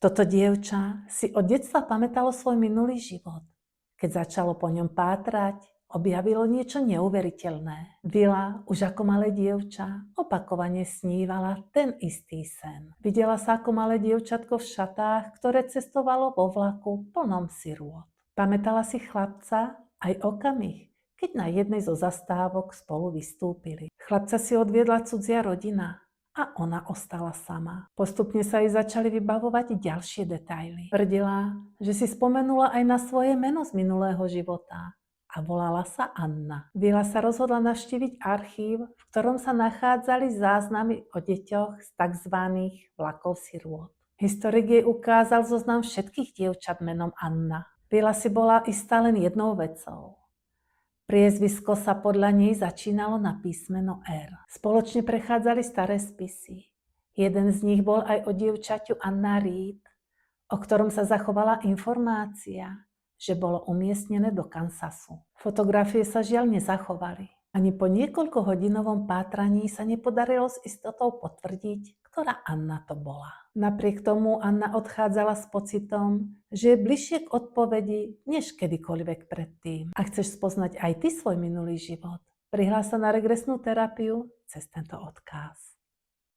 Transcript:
Toto dievča si od detstva pamätalo svoj minulý život. Keď začalo po ňom pátrať, objavilo niečo neuveriteľné. Vila, už ako malé dievča, opakovane snívala ten istý sen. Videla sa ako malé dievčatko v šatách, ktoré cestovalo vo vlaku plnom sirôt. Pamätala si chlapca aj okamih, keď na jednej zo zastávok spolu vystúpili. Chlapca si odviedla cudzia rodina a ona ostala sama. Postupne sa jej začali vybavovať ďalšie detaily. Tvrdila, že si spomenula aj na svoje meno z minulého života a volala sa Anna. Vila sa rozhodla navštíviť archív, v ktorom sa nachádzali záznamy o deťoch z tzv. Vlakov sirôt. Historik jej ukázal zoznam všetkých dievčat menom Anna. Vila si bola istá len jednou vecou. Priezvisko sa podľa nej začínalo na písmeno R. Spoločne prechádzali staré spisy. Jeden z nich bol aj o dievčaťu Anna Reed, o ktorom sa zachovala informácia, že bolo umiestnené do Kansasu. Fotografie sa žiaľ nezachovali. Ani po niekoľkohodinovom pátraní sa nepodarilo s istotou potvrdiť, ktorá Anna to bola. Napriek tomu Anna odchádzala s pocitom, že je bližšie k odpovedi než kedykoľvek predtým. Ak chceš spoznať aj ty svoj minulý život, prihlás sa na regresnú terapiu cez tento odkaz.